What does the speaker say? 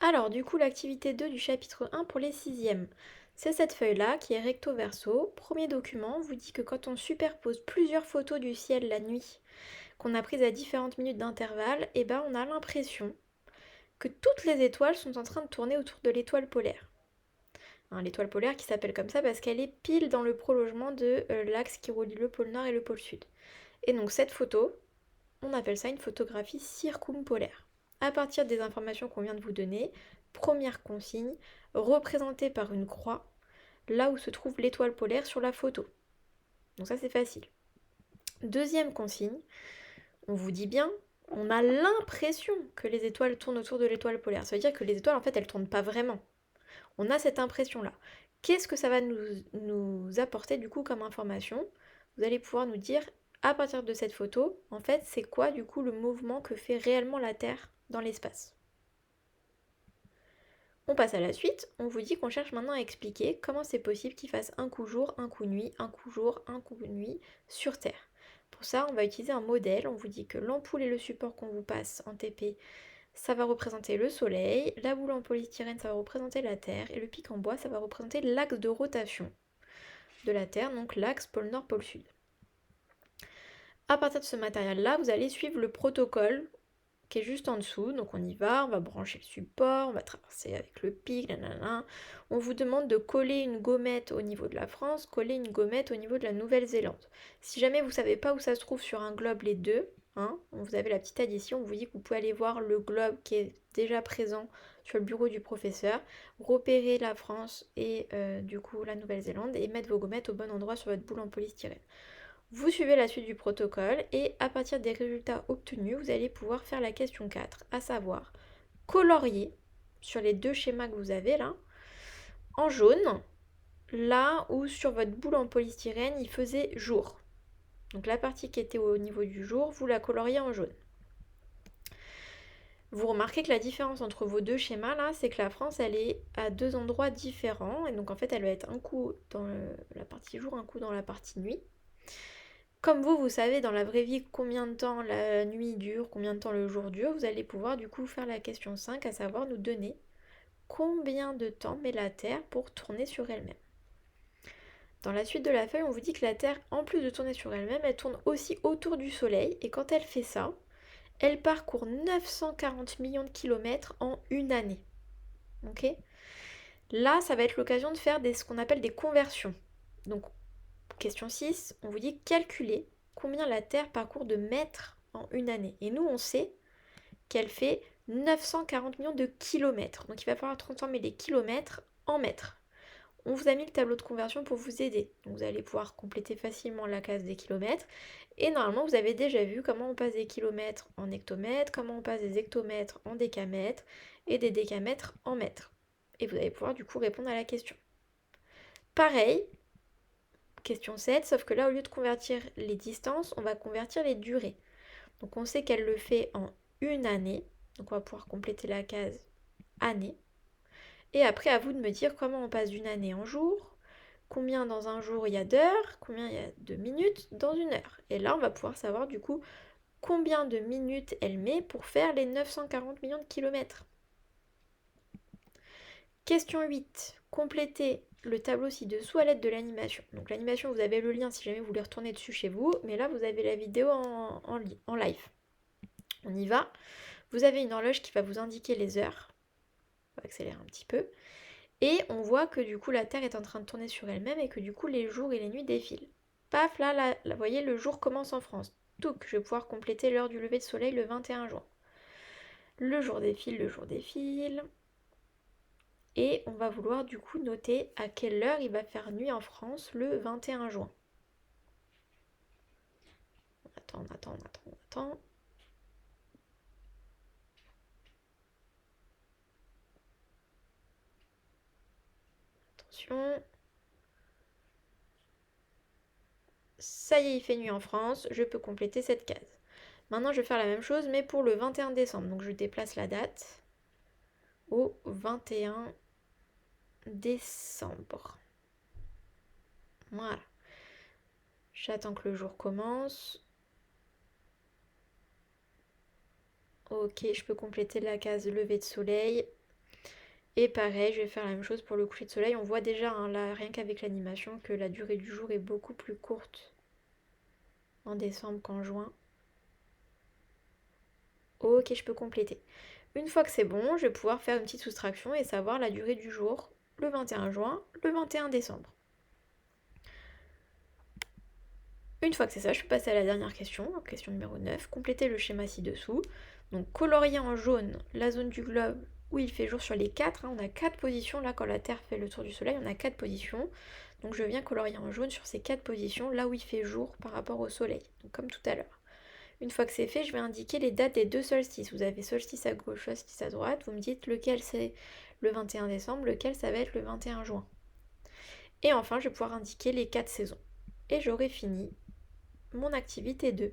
Alors, du coup, l'activité 2 du chapitre 1 pour les sixièmes. C'est cette feuille-là qui est recto verso. Premier document vous dit que quand on superpose plusieurs photos du ciel la nuit, qu'on a prises à différentes minutes d'intervalle, et ben on a l'impression que toutes les étoiles sont en train de tourner autour de l'étoile polaire. Hein, l'étoile polaire qui s'appelle comme ça parce qu'elle est pile dans le prolongement de l'axe qui relie le pôle nord et le pôle sud. Et donc cette photo, on appelle ça une photographie circumpolaire. À partir des informations qu'on vient de vous donner, première consigne, représentée par une croix, là où se trouve l'étoile polaire sur la photo. Donc ça c'est facile. Deuxième consigne, on vous dit bien, on a l'impression que les étoiles tournent autour de l'étoile polaire. Ça veut dire que les étoiles en fait elles tournent pas vraiment. On a cette impression-là. Qu'est-ce que ça va nous apporter du coup comme information? Vous allez pouvoir nous dire, à partir de cette photo, en fait, c'est quoi du coup le mouvement que fait réellement la Terre dans l'espace? On passe à la suite, on vous dit qu'on cherche maintenant à expliquer comment c'est possible qu'il fasse un coup jour, un coup nuit, un coup jour, un coup nuit sur Terre. Pour ça, on va utiliser un modèle, on vous dit que l'ampoule et le support qu'on vous passe en TP, ça va représenter le Soleil, la boule en polystyrène, ça va représenter la Terre, et le pic en bois, ça va représenter l'axe de rotation de la Terre, donc l'axe pôle nord, pôle sud. À partir de ce matériel-là, vous allez suivre le protocole qui est juste en dessous. Donc on y va, on va brancher le support, on va traverser avec le pic, nanana. On vous demande de coller une gommette au niveau de la France, coller une gommette au niveau de la Nouvelle-Zélande. Si jamais vous ne savez pas où ça se trouve sur un globe les deux, hein, vous avez la petite addition, on vous dit que vous pouvez aller voir le globe qui est déjà présent sur le bureau du professeur, repérer la France et du coup la Nouvelle-Zélande et mettre vos gommettes au bon endroit sur votre boule en polystyrène. Vous suivez la suite du protocole et à partir des résultats obtenus, vous allez pouvoir faire la question 4, à savoir colorier sur les deux schémas que vous avez là, en jaune, là où sur votre boule en polystyrène, il faisait jour. Donc la partie qui était au niveau du jour, vous la coloriez en jaune. Vous remarquez que la différence entre vos deux schémas là, c'est que la France, elle est à deux endroits différents. Et donc en fait, elle va être un coup dans la partie jour, un coup dans la partie nuit. Comme vous savez dans la vraie vie combien de temps la nuit dure, combien de temps le jour dure, vous allez pouvoir du coup faire la question 5, à savoir nous donner combien de temps met la Terre pour tourner sur elle-même. Dans la suite de la feuille, on vous dit que la Terre, en plus de tourner sur elle-même, elle tourne aussi autour du Soleil, et quand elle fait ça, elle parcourt 940 millions de kilomètres en une année. Ok? Là, ça va être l'occasion de faire ce qu'on appelle des conversions. Donc, question 6, on vous dit calculer combien la Terre parcourt de mètres en une année. Et nous, on sait qu'elle fait 940 millions de kilomètres. Donc il va falloir transformer les kilomètres en mètres. On vous a mis le tableau de conversion pour vous aider. Donc vous allez pouvoir compléter facilement la case des kilomètres. Et normalement, vous avez déjà vu comment on passe des kilomètres en hectomètres, comment on passe des hectomètres en décamètres et des décamètres en mètres. Et vous allez pouvoir du coup répondre à la question. Pareil, question 7, sauf que là, au lieu de convertir les distances, on va convertir les durées. Donc on sait qu'elle le fait en une année. Donc on va pouvoir compléter la case année. Et après, à vous de me dire comment on passe d'une année en jour, combien dans un jour il y a d'heures, combien il y a de minutes dans une heure. Et là, on va pouvoir savoir du coup combien de minutes elle met pour faire les 940 millions de kilomètres. Question 8. Complétez le tableau ci-dessous à l'aide de l'animation. Donc l'animation, vous avez le lien si jamais vous voulez retourner dessus chez vous, mais là, vous avez la vidéo en live. On y va. Vous avez une horloge qui va vous indiquer les heures. On va accélérer un petit peu. Et on voit que du coup la Terre est en train de tourner sur elle-même et que du coup les jours et les nuits défilent. Paf, là, vous voyez, le jour commence en France. Donc je vais pouvoir compléter l'heure du lever de soleil le 21 juin. Le jour défile, le jour défile. Et on va vouloir du coup noter à quelle heure il va faire nuit en France le 21 juin. On attend. Attention. Ça y est, il fait nuit en France, je peux compléter cette case. Maintenant, je vais faire la même chose, mais pour le 21 décembre. Donc, je déplace la date au 21 décembre. Voilà. J'attends que le jour commence. Ok, je peux compléter la case lever de soleil. Et pareil, je vais faire la même chose pour le coucher de soleil. On voit déjà, hein, là, rien qu'avec l'animation, que la durée du jour est beaucoup plus courte en décembre qu'en juin. Ok, je peux compléter. Une fois que c'est bon, je vais pouvoir faire une petite soustraction et savoir la durée du jour le 21 juin, le 21 décembre. Une fois que c'est ça, je peux passer à la dernière question, question numéro 9, compléter le schéma ci-dessous. Donc colorier en jaune la zone du globe où il fait jour sur les 4, on a 4 positions, là quand la Terre fait le tour du Soleil, on a 4 positions. Donc je viens colorier en jaune sur ces 4 positions, là où il fait jour par rapport au Soleil, donc comme tout à l'heure. Une fois que c'est fait, je vais indiquer les dates des 2 solstices. Vous avez solstice à gauche, solstice à droite, vous me dites lequel c'est le 21 décembre, lequel ça va être le 21 juin. Et enfin, je vais pouvoir indiquer les 4 saisons. Et j'aurai fini mon activité 2.